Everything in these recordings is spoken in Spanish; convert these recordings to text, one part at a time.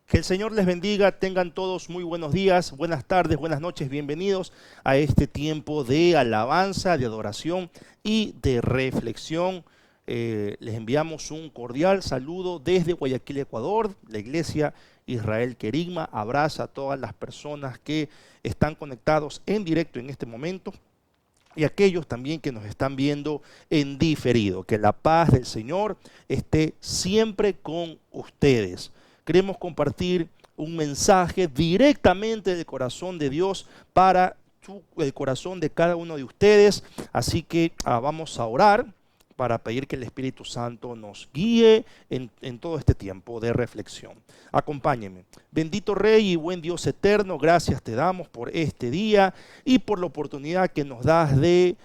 Que el Señor les bendiga, tengan todos muy buenos días, buenas tardes, buenas noches, bienvenidos a este tiempo de alabanza, de adoración y de reflexión. Les enviamos un cordial saludo desde Guayaquil, Ecuador. La Iglesia Israel Querigma abraza a todas las personas que están conectados en directo en este momento y aquellos también que nos están viendo en diferido. Que la paz del Señor esté siempre con ustedes. Queremos compartir un mensaje directamente del corazón de Dios para el corazón de cada uno de ustedes. Así que vamos a orar para pedir que el Espíritu Santo nos guíe en todo este tiempo de reflexión. Acompáñenme. Bendito Rey y buen Dios eterno, gracias te damos por este día y por la oportunidad que nos das de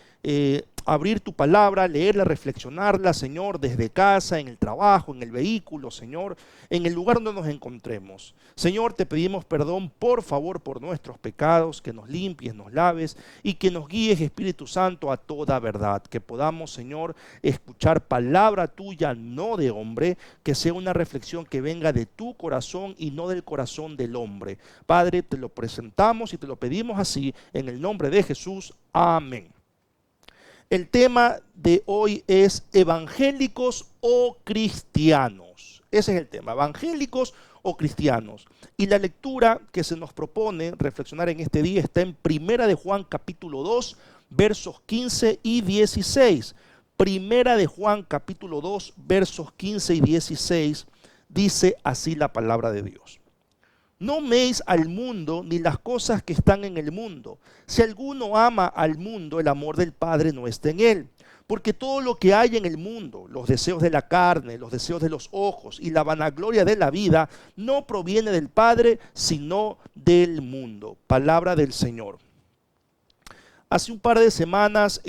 abrir tu palabra, leerla, reflexionarla, Señor, desde casa, en el trabajo, en el vehículo, Señor, en el lugar donde nos encontremos. Señor, te pedimos perdón, por favor, por nuestros pecados, que nos limpies, nos laves y que nos guíes, Espíritu Santo, a toda verdad. Que podamos, Señor, escuchar palabra tuya, no de hombre, que sea una reflexión que venga de tu corazón y no del corazón del hombre. Padre, te lo presentamos y te lo pedimos así, en el nombre de Jesús. Amén. El tema de hoy es evangélicos o cristianos. Ese es el tema, evangélicos o cristianos. Y la lectura que se nos propone reflexionar en este día está en Primera de Juan capítulo 2, versos 15 y 16. Primera de Juan capítulo 2, versos 15 y 16, dice así la palabra de Dios. No améis al mundo ni las cosas que están en el mundo. Si alguno ama al mundo, el amor del Padre no está en él. Porque todo lo que hay en el mundo, los deseos de la carne, los deseos de los ojos y la vanagloria de la vida, no proviene del Padre, sino del mundo. Palabra del Señor. Hace un par de semanas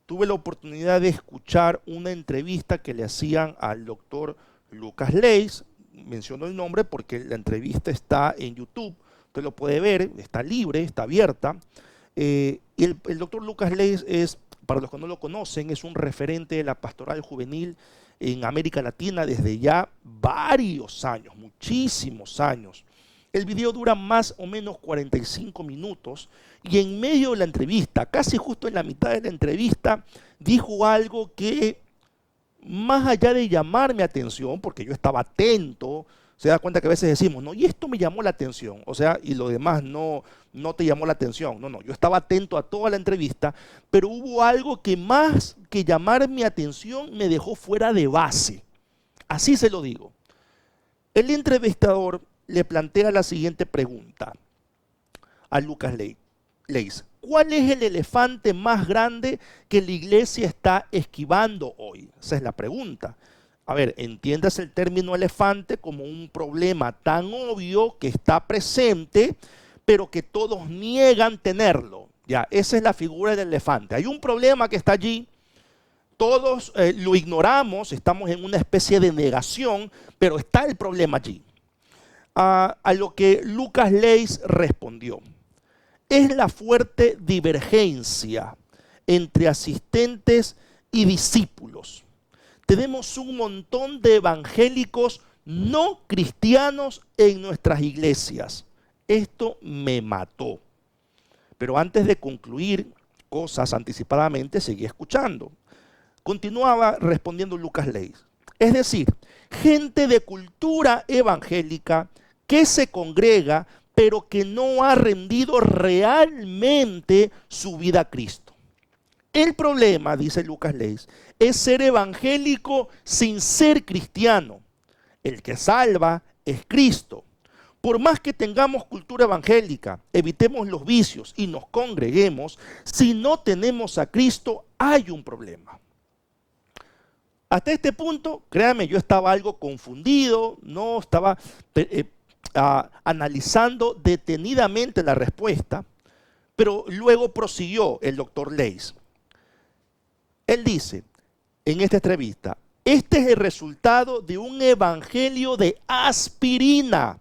tuve la oportunidad de escuchar una entrevista que le hacían al doctor Lucas Leis. Menciono el nombre porque la entrevista está en YouTube, usted lo puede ver, está libre, está abierta. Y el doctor Lucas Leis es, para los que no lo conocen, es un referente de la pastoral juvenil en América Latina desde ya varios años, muchísimos años. El video dura más o menos 45 minutos y en medio de la entrevista, casi justo en la mitad de la entrevista, dijo algo que, más allá de llamar mi atención, porque yo estaba atento, se da cuenta que a veces decimos, no, y esto me llamó la atención, o sea, y lo demás no te llamó la atención. No, yo estaba atento a toda la entrevista, pero hubo algo que más que llamar mi atención me dejó fuera de base. Así se lo digo. El entrevistador le plantea la siguiente pregunta a Lucas Leis. ¿Cuál es el elefante más grande que la iglesia está esquivando hoy? Esa es la pregunta. A ver, entiendas el término elefante como un problema tan obvio que está presente, pero que todos niegan tenerlo. Ya, esa es la figura del elefante. Hay un problema que está allí, todos lo ignoramos, estamos en una especie de negación, pero está el problema allí. A lo que Lucas Leis respondió. Es la fuerte divergencia entre asistentes y discípulos. Tenemos un montón de evangélicos no cristianos en nuestras iglesias. Esto me mató. Pero antes de concluir cosas anticipadamente, seguí escuchando. Continuaba respondiendo Lucas Leis. Es decir, gente de cultura evangélica que se congrega, pero que no ha rendido realmente su vida a Cristo. El problema, dice Lucas Leis, es ser evangélico sin ser cristiano. El que salva es Cristo. Por más que tengamos cultura evangélica, evitemos los vicios y nos congreguemos, si no tenemos a Cristo, hay un problema. Hasta este punto, créanme, yo estaba algo confundido, no estaba analizando detenidamente la respuesta, pero luego prosiguió el doctor Leis. Él dice en esta entrevista, este es el resultado de un evangelio de aspirina.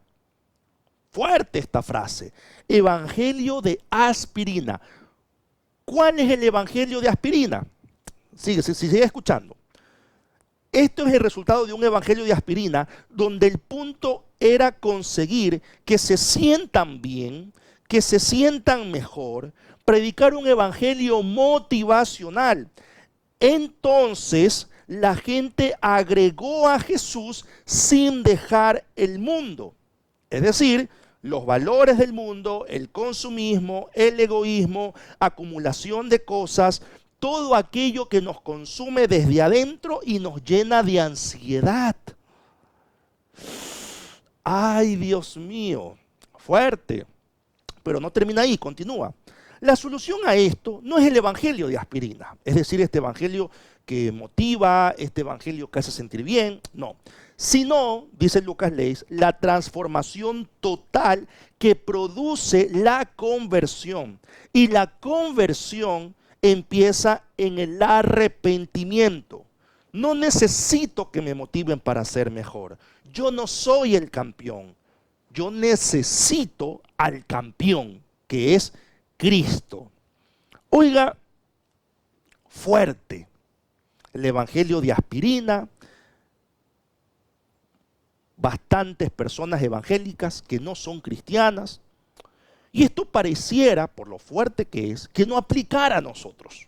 Fuerte esta frase, evangelio de aspirina. ¿Cuál es el evangelio de aspirina? Sigue escuchando. Esto es el resultado de un evangelio de aspirina donde el punto era conseguir que se sientan bien, que se sientan mejor, predicar un evangelio motivacional. Entonces la gente agregó a Jesús sin dejar el mundo. Es decir, los valores del mundo, el consumismo, el egoísmo, acumulación de cosas, todo aquello que nos consume desde adentro y nos llena de ansiedad. Ay, Dios mío, fuerte. Pero no termina ahí, continúa. La solución a esto no es el evangelio de aspirina, es decir, este evangelio que motiva, este evangelio que hace sentir bien, no. Sino, dice Lucas Leis, la transformación total que produce la conversión. Y la conversión empieza en el arrepentimiento. No necesito que me motiven para ser mejor. Yo no soy el campeón. Yo necesito al campeón, que es Cristo. Oiga, fuerte. El evangelio de aspirina. Bastantes personas evangélicas que no son cristianas. Y esto pareciera, por lo fuerte que es, que no aplicara a nosotros.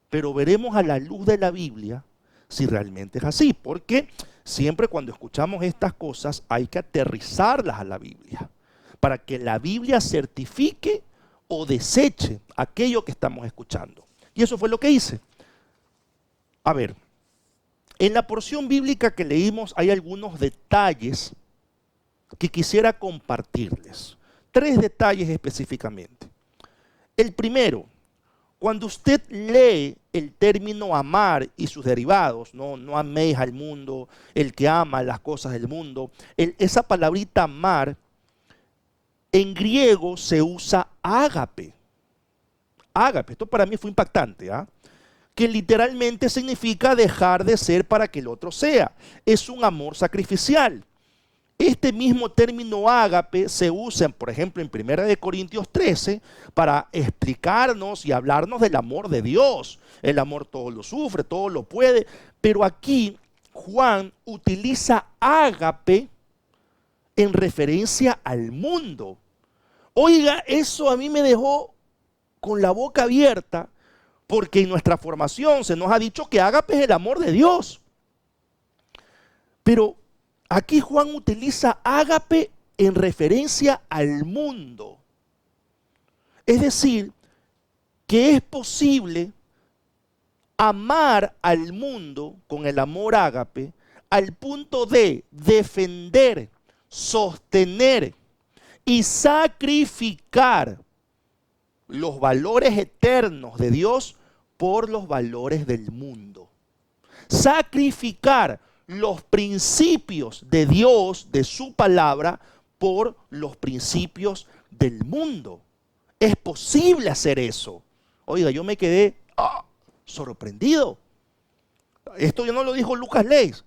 Pero veremos a la luz de la Biblia si realmente es así. Porque siempre cuando escuchamos estas cosas hay que aterrizarlas a la Biblia. Para que la Biblia certifique o deseche aquello que estamos escuchando. Y eso fue lo que hice. A ver, en la porción bíblica que leímos hay algunos detalles que quisiera compartirles. 3 detalles específicamente. El primero, cuando usted lee el término amar y sus derivados, no améis al mundo, el que ama las cosas del mundo, esa palabrita amar, en griego se usa ágape. Ágape, esto para mí fue impactante, que literalmente significa dejar de ser para que el otro sea. Es un amor sacrificial. Este mismo término ágape se usa, por ejemplo, en 1 Corintios 13 para explicarnos y hablarnos del amor de Dios. El amor todo lo sufre, todo lo puede. Pero aquí Juan utiliza ágape en referencia al mundo. Oiga, eso a mí me dejó con la boca abierta, porque en nuestra formación se nos ha dicho que ágape es el amor de Dios. Pero aquí Juan utiliza ágape en referencia al mundo. Es decir, que es posible amar al mundo con el amor ágape al punto de defender, sostener y sacrificar los valores eternos de Dios por los valores del mundo. Sacrificar los principios de Dios, de su palabra, por los principios del mundo. Es posible hacer eso. Oiga, yo me quedé sorprendido. Esto ya no lo dijo Lucas Leis,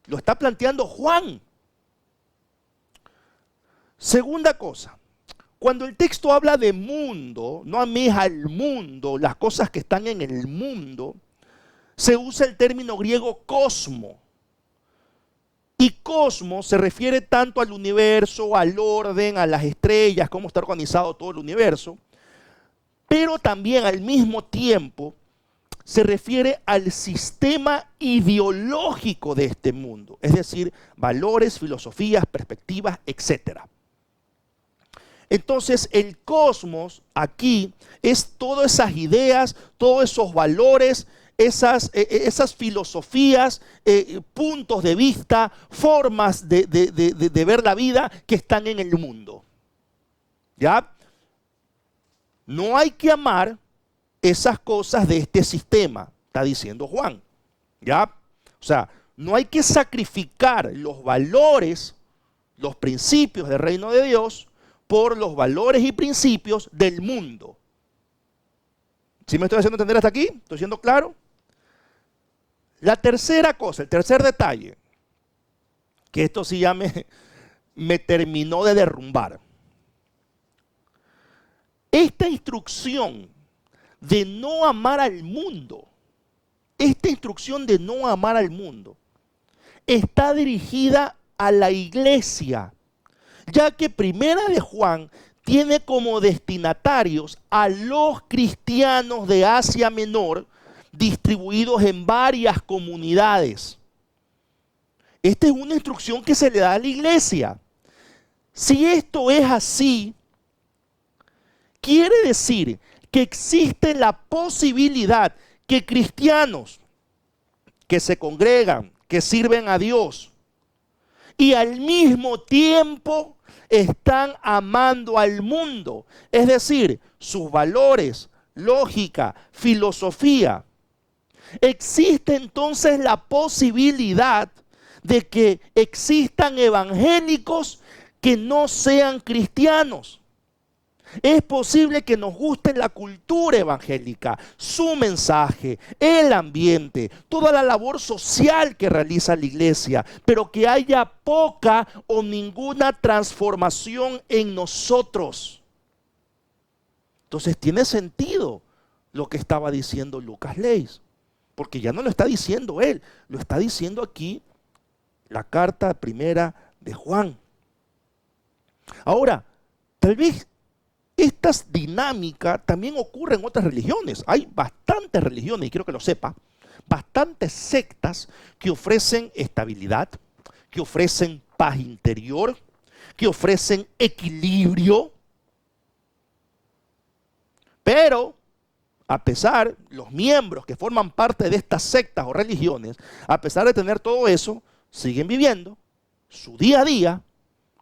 lo está planteando Juan. Segunda cosa, cuando el texto habla de mundo, no améis al mundo, las cosas que están en el mundo, se usa el término griego cosmo. Y cosmos se refiere tanto al universo, al orden, a las estrellas, cómo está organizado todo el universo, pero también al mismo tiempo se refiere al sistema ideológico de este mundo, es decir, valores, filosofías, perspectivas, etc. Entonces el cosmos aquí es todas esas ideas, todos esos valores, esas filosofías, puntos de vista, formas de ver la vida que están en el mundo. ¿Ya? No hay que amar esas cosas de este sistema, está diciendo Juan. ¿Ya? O sea, no hay que sacrificar los valores, los principios del reino de Dios por los valores y principios del mundo. ¿Sí me estoy haciendo entender hasta aquí? ¿Estoy siendo claro? La tercera cosa, el tercer detalle, que esto sí ya me terminó de derrumbar. Esta instrucción de no amar al mundo, está dirigida a la iglesia, ya que Primera de Juan tiene como destinatarios a los cristianos de Asia Menor distribuidos en varias comunidades. Esta es una instrucción que se le da a la iglesia. Si esto es así, quiere decir que existe la posibilidad que cristianos que se congregan, que sirven a Dios y al mismo tiempo están amando al mundo, es decir, sus valores, lógica, filosofía. Existe entonces la posibilidad de que existan evangélicos que no sean cristianos. Es posible que nos guste la cultura evangélica, su mensaje, el ambiente, toda la labor social que realiza la iglesia, pero que haya poca o ninguna transformación en nosotros. Entonces tiene sentido lo que estaba diciendo Lucas Leis, porque ya no lo está diciendo él, lo está diciendo aquí la carta primera de Juan. Ahora, tal vez esta dinámica también ocurre en otras religiones. Hay bastantes religiones, y quiero que lo sepa, bastantes sectas que ofrecen estabilidad, que ofrecen paz interior, que ofrecen equilibrio. Pero, a pesar, los miembros que forman parte de estas sectas o religiones, a pesar de tener todo eso, siguen viviendo su día a día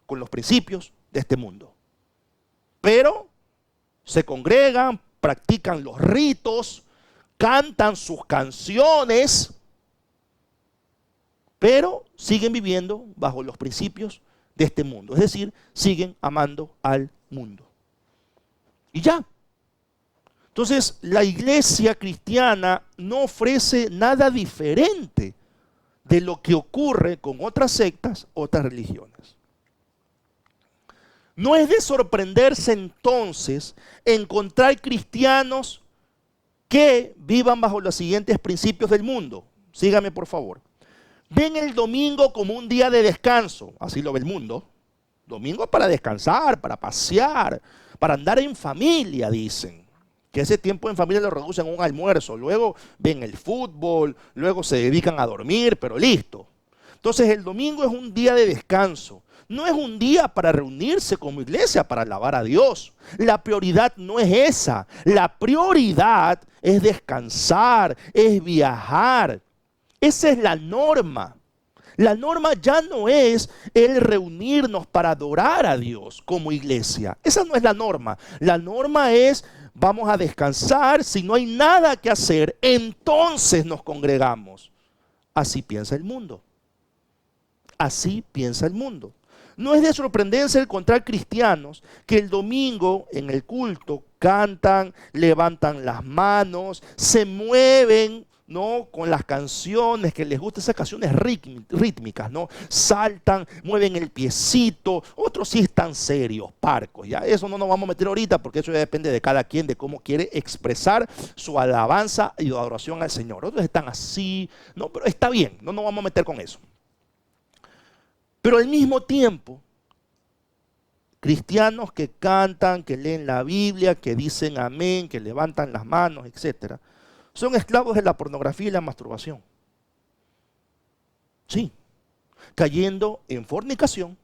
con los principios de este mundo. Pero se congregan, practican los ritos, cantan sus canciones, pero siguen viviendo bajo los principios de este mundo. Es decir, siguen amando al mundo. Y ya. Entonces, la iglesia cristiana no ofrece nada diferente de lo que ocurre con otras sectas, otras religiones. No es de sorprenderse entonces encontrar cristianos que vivan bajo los siguientes principios del mundo. Sígame por favor. Ven el domingo como un día de descanso, así lo ve el mundo. Domingo para descansar, para pasear, para andar en familia, dicen. Que ese tiempo en familia lo reducen a un almuerzo. Luego ven el fútbol, luego se dedican a dormir, pero listo. Entonces el domingo es un día de descanso. No es un día para reunirse como iglesia, para alabar a Dios. La prioridad no es esa. La prioridad es descansar, es viajar. Esa es la norma. La norma ya no es el reunirnos para adorar a Dios como iglesia. Esa no es la norma. La norma es vamos a descansar. Si no hay nada que hacer, entonces nos congregamos. Así piensa el mundo. Así piensa el mundo. No es de sorprenderse encontrar cristianos que el domingo en el culto cantan, levantan las manos, se mueven, ¿no?, con las canciones que les gustan, esas canciones rítmicas, ¿no? Saltan, mueven el piecito. Otros sí están serios, parcos. Ya eso no nos vamos a meter ahorita porque eso ya depende de cada quien, de cómo quiere expresar su alabanza y adoración al Señor. Otros están así, no, pero está bien, no nos vamos a meter con eso. Pero al mismo tiempo, cristianos que cantan, que leen la Biblia, que dicen amén, que levantan las manos, etc., son esclavos de la pornografía y la masturbación. Sí, cayendo en fornicación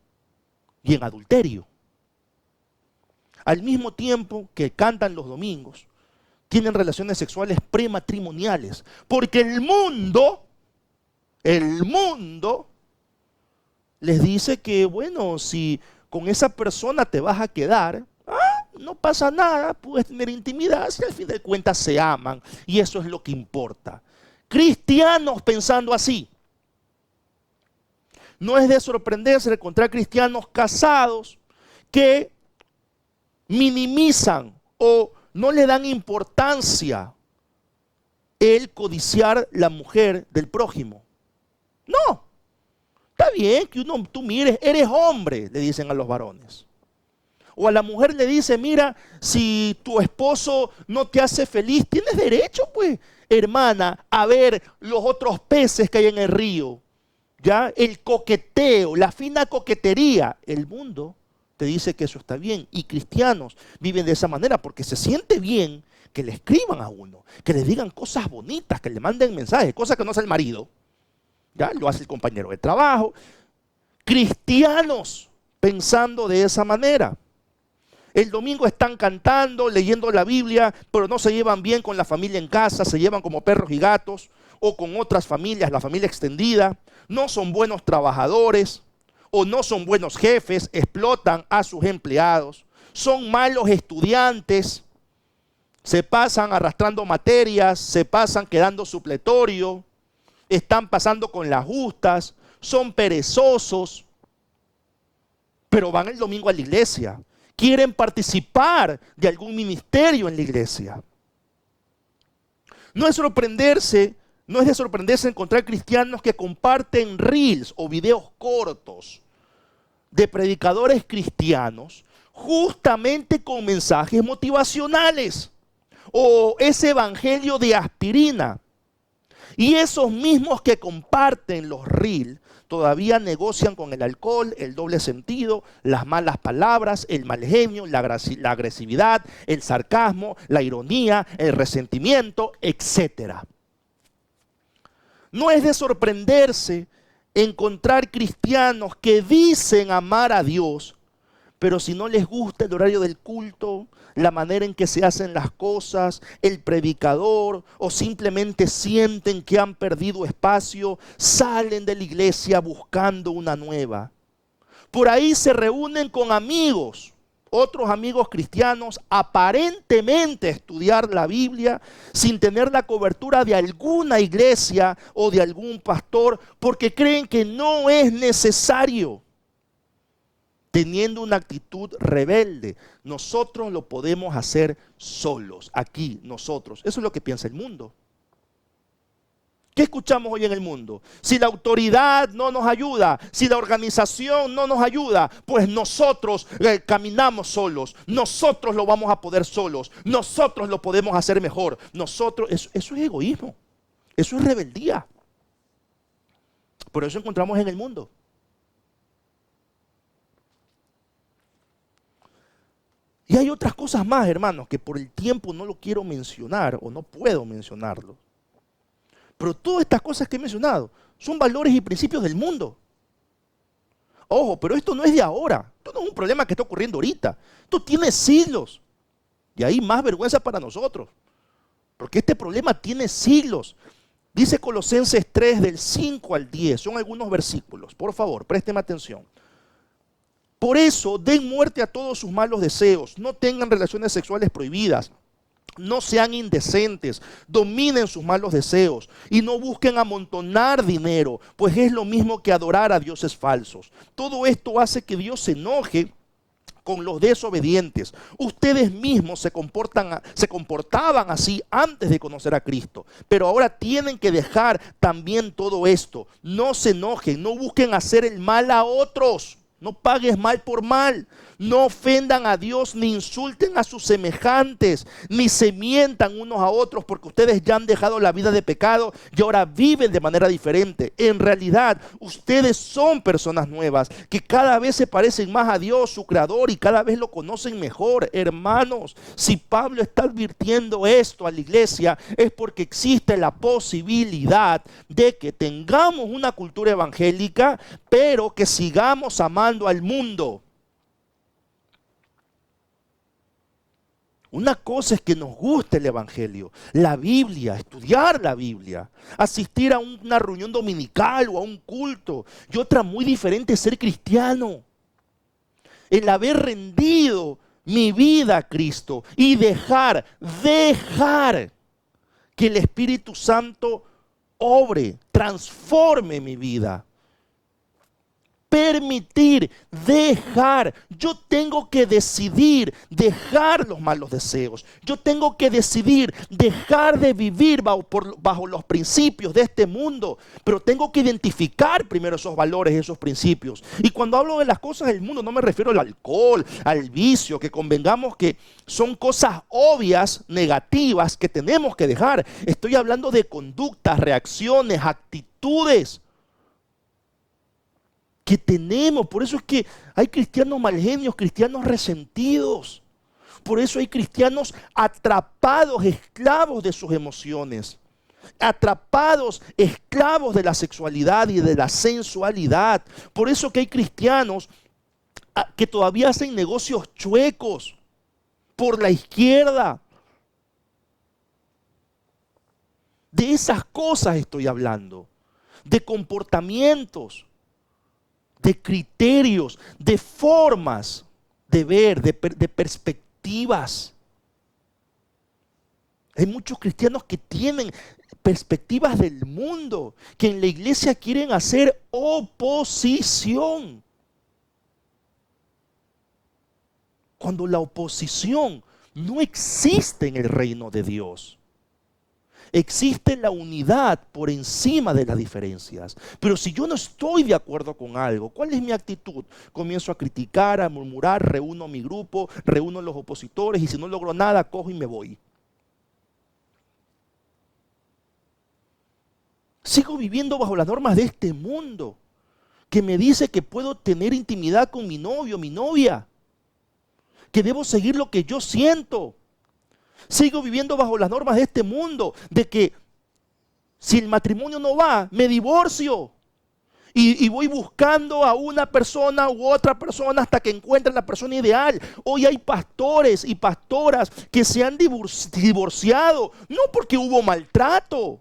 y en adulterio. Al mismo tiempo que cantan los domingos, tienen relaciones sexuales prematrimoniales, porque el mundo les dice que, bueno, si con esa persona te vas a quedar, no pasa nada, puedes tener intimidad, si al fin de cuentas se aman, y eso es lo que importa. Cristianos pensando así. No es de sorprenderse encontrar cristianos casados que minimizan o no le dan importancia el codiciar la mujer del prójimo. No. Está bien que tú mires, eres hombre, le dicen a los varones. O a la mujer le dice, mira, si tu esposo no te hace feliz, tienes derecho, pues, hermana, a ver los otros peces que hay en el río. ya el coqueteo, la fina coquetería. El mundo te dice que eso está bien y cristianos viven de esa manera porque se siente bien que le escriban a uno, que le digan cosas bonitas, que le manden mensajes, cosas que no hace el marido, ya lo hace el compañero de trabajo. Cristianos pensando de esa manera. El domingo están cantando, leyendo la Biblia, pero no se llevan bien con la familia en casa, se llevan como perros y gatos, o con otras familias, la familia extendida. No son buenos trabajadores, o no son buenos jefes, explotan a sus empleados. Son malos estudiantes, se pasan arrastrando materias, se pasan quedando supletorio, están pasando con las justas, son perezosos, pero van el domingo a la iglesia. Quieren participar de algún ministerio en la iglesia. No es de sorprenderse encontrar cristianos que comparten reels o videos cortos de predicadores cristianos justamente con mensajes motivacionales o ese evangelio de aspirina. Y esos mismos que comparten los reels todavía negocian con el alcohol, el doble sentido, las malas palabras, el mal genio, la agresividad, el sarcasmo, la ironía, el resentimiento, etc. No es de sorprenderse encontrar cristianos que dicen amar a Dios, pero si no les gusta el horario del culto, la manera en que se hacen las cosas, el predicador, o simplemente sienten que han perdido espacio, salen de la iglesia buscando una nueva. Por ahí se reúnen con amigos, otros amigos cristianos, aparentemente a estudiar la Biblia, sin tener la cobertura de alguna iglesia o de algún pastor, porque creen que no es necesario. Teniendo una actitud rebelde, nosotros lo podemos hacer solos, aquí nosotros. Eso es lo que piensa el mundo. ¿Qué escuchamos hoy en el mundo? Si la autoridad no nos ayuda, si la organización no nos ayuda, pues nosotros caminamos solos, nosotros lo vamos a poder solos, nosotros lo podemos hacer mejor. Eso es egoísmo, eso es rebeldía. Por eso encontramos en el mundo. Y hay otras cosas más, hermanos, que por el tiempo no lo quiero mencionar o no puedo mencionarlo. Pero todas estas cosas que he mencionado son valores y principios del mundo. Ojo, pero esto no es de ahora. Esto no es un problema que está ocurriendo ahorita. Esto tiene siglos. Y hay más vergüenza para nosotros. Porque este problema tiene siglos. Dice Colosenses 3 del 5 al 10. Son algunos versículos. Por favor, présteme atención. Por eso, den muerte a todos sus malos deseos, no tengan relaciones sexuales prohibidas, no sean indecentes, dominen sus malos deseos y no busquen amontonar dinero, pues es lo mismo que adorar a dioses falsos. Todo esto hace que Dios se enoje con los desobedientes. Ustedes mismos se comportaban así antes de conocer a Cristo, pero ahora tienen que dejar también todo esto. No se enojen, no busquen hacer el mal a otros. No pagues mal por mal. No ofendan a Dios, ni insulten a sus semejantes, ni se mientan unos a otros, porque ustedes ya han dejado la vida de pecado y ahora viven de manera diferente. En realidad, ustedes son personas nuevas, que cada vez se parecen más a Dios, su creador, y cada vez lo conocen mejor. Hermanos, si Pablo está advirtiendo esto a la iglesia, es porque existe la posibilidad de que tengamos una cultura evangélica, pero que sigamos amando al mundo. Una cosa es que nos guste el evangelio, la Biblia, estudiar la Biblia, asistir a una reunión dominical o a un culto. Y otra muy diferente es ser cristiano. El haber rendido mi vida a Cristo y dejar que el Espíritu Santo obre, transforme mi vida. Permitir, dejar. Yo tengo que decidir dejar los malos deseos. Yo tengo que decidir dejar de vivir bajo los principios de este mundo. Pero tengo que identificar primero esos valores, esos principios. Y cuando hablo de las cosas del mundo, no me refiero al alcohol, al vicio, que convengamos que son cosas obvias, negativas, que tenemos que dejar. Estoy hablando de conductas, reacciones, actitudes que tenemos. Por eso es que hay cristianos malgenios, cristianos resentidos. Por eso hay cristianos atrapados, esclavos de sus emociones. Atrapados, esclavos de la sexualidad y de la sensualidad. Por eso que hay cristianos que todavía hacen negocios chuecos por la izquierda. De esas cosas estoy hablando. De comportamientos, de criterios, de formas de ver, de perspectivas. Hay muchos cristianos que tienen perspectivas del mundo, que en la iglesia quieren hacer oposición. Cuando la oposición no existe en el reino de Dios. Existe la unidad por encima de las diferencias. Pero si yo no estoy de acuerdo con algo, ¿cuál es mi actitud? Comienzo a criticar, a murmurar, reúno mi grupo, reúno los opositores y si no logro nada, cojo y me voy. Sigo viviendo bajo las normas de este mundo que me dice que puedo tener intimidad con mi novio, mi novia, que debo seguir lo que yo siento. Sigo viviendo bajo las normas de este mundo de que si el matrimonio no va, me divorcio. Y voy buscando a una persona u otra persona hasta que encuentre la persona ideal. Hoy hay pastores y pastoras que se han divorciado, no porque hubo maltrato,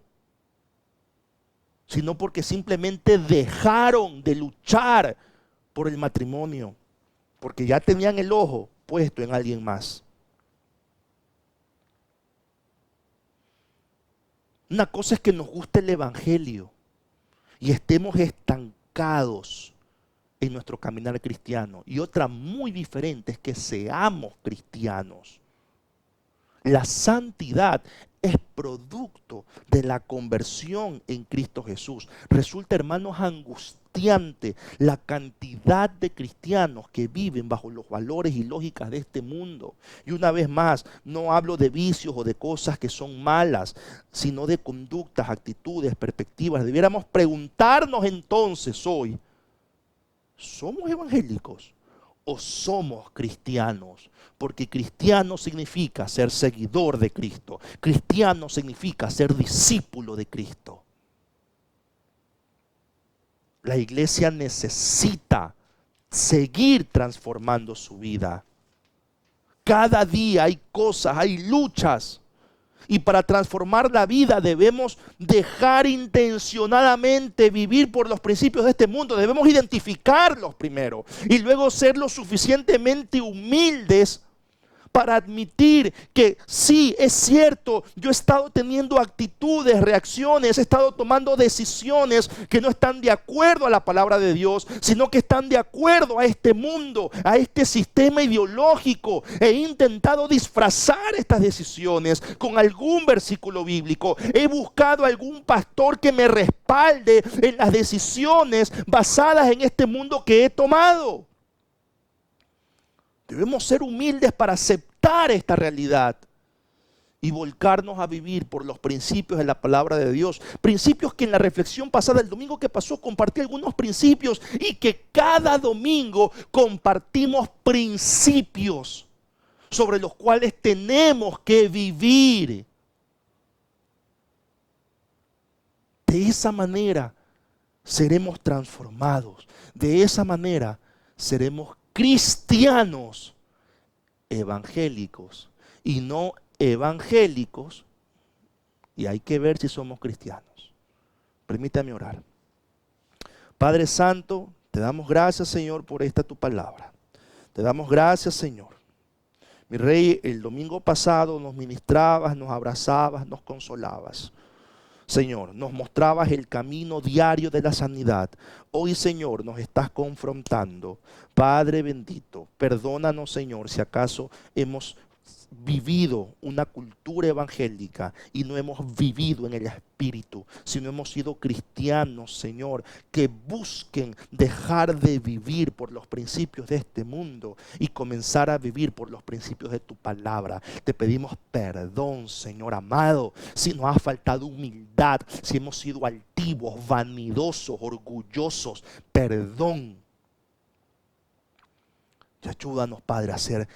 sino porque simplemente dejaron de luchar por el matrimonio, porque ya tenían el ojo puesto en alguien más. Una cosa es que nos guste el evangelio y estemos estancados en nuestro caminar cristiano. Y otra muy diferente es que seamos cristianos. La santidad es producto de la conversión en Cristo Jesús. Resulta, hermanos, angustiante la cantidad de cristianos que viven bajo los valores y lógicas de este mundo. Y una vez más, no hablo de vicios o de cosas que son malas, sino de conductas, actitudes, perspectivas. Debiéramos preguntarnos entonces hoy, ¿somos evangélicos o somos cristianos? Porque cristiano significa ser seguidor de Cristo. Cristiano significa ser discípulo de Cristo. La iglesia necesita seguir transformando su vida. Cada día hay cosas, hay luchas. Y para transformar la vida debemos dejar intencionadamente vivir por los principios de este mundo. Debemos identificarlos primero y luego ser lo suficientemente humildes para admitir que sí, es cierto, yo he estado teniendo actitudes, reacciones, he estado tomando decisiones que no están de acuerdo a la palabra de Dios, sino que están de acuerdo a este mundo, a este sistema ideológico. He intentado disfrazar estas decisiones con algún versículo bíblico. He buscado algún pastor que me respalde en las decisiones basadas en este mundo que he tomado. Debemos ser humildes para aceptar esta realidad y volcarnos a vivir por los principios de la palabra de Dios. Principios que en la reflexión pasada, el domingo que pasó, compartí algunos principios y que cada domingo compartimos principios sobre los cuales tenemos que vivir. De esa manera seremos transformados. De esa manera seremos cristianos evangélicos y no evangélicos, y hay que ver si somos cristianos. Permítame orar. Padre Santo, te damos gracias, Señor, por esta tu palabra. Te damos gracias, Señor. Mi Rey, el domingo pasado nos ministrabas, nos abrazabas, nos consolabas. Señor, nos mostrabas el camino diario de la sanidad. Hoy, Señor, nos estás confrontando. Padre bendito, perdónanos, Señor, si acaso hemos vivido una cultura evangélica y no hemos vivido en el Espíritu, sino hemos sido cristianos, Señor, que busquen dejar de vivir por los principios de este mundo y comenzar a vivir por los principios de tu palabra. Te pedimos perdón, Señor amado, si nos ha faltado humildad, si hemos sido altivos, vanidosos, orgullosos. Perdón. Ayúdanos, Padre, a ser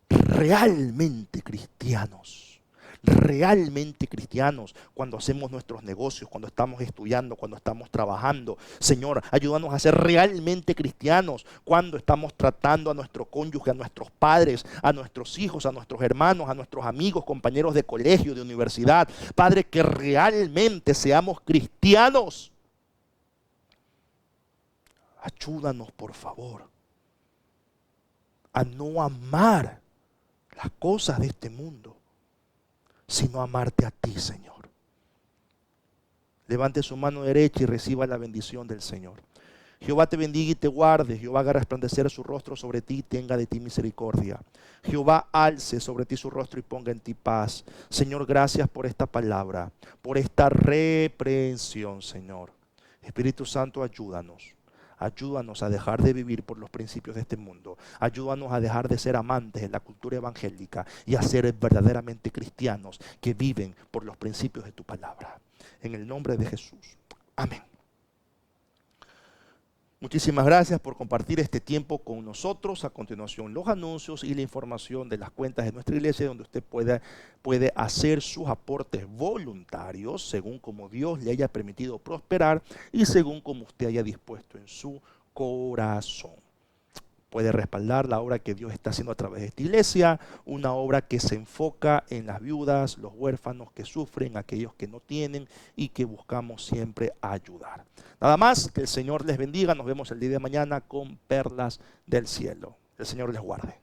realmente cristianos. Realmente cristianos cuando hacemos nuestros negocios, cuando estamos estudiando, cuando estamos trabajando. Señor, ayúdanos a ser realmente cristianos cuando estamos tratando a nuestro cónyuge, a nuestros padres, a nuestros hijos, a nuestros hermanos, a nuestros amigos, compañeros de colegio, de universidad. Padre, que realmente seamos cristianos. Ayúdanos, por favor, a no amar las cosas de este mundo, sino amarte a ti, Señor. Levante su mano derecha y reciba la bendición del Señor. Jehová te bendiga y te guarde. Jehová haga resplandecer su rostro sobre ti y tenga de ti misericordia. Jehová alce sobre ti su rostro y ponga en ti paz. Señor, gracias por esta palabra, por esta reprensión, Señor. Espíritu Santo, ayúdanos. Ayúdanos a dejar de vivir por los principios de este mundo. Ayúdanos a dejar de ser amantes de la cultura evangélica y a ser verdaderamente cristianos que viven por los principios de tu palabra. En el nombre de Jesús. Amén. Muchísimas gracias por compartir este tiempo con nosotros. A continuación, los anuncios y la información de las cuentas de nuestra iglesia, donde usted puede hacer sus aportes voluntarios según como Dios le haya permitido prosperar y según como usted haya dispuesto en su corazón. Puede respaldar la obra que Dios está haciendo a través de esta iglesia, una obra que se enfoca en las viudas, los huérfanos que sufren, aquellos que no tienen y que buscamos siempre ayudar. Nada más, que el Señor les bendiga. Nos vemos el día de mañana con perlas del cielo. El Señor les guarde.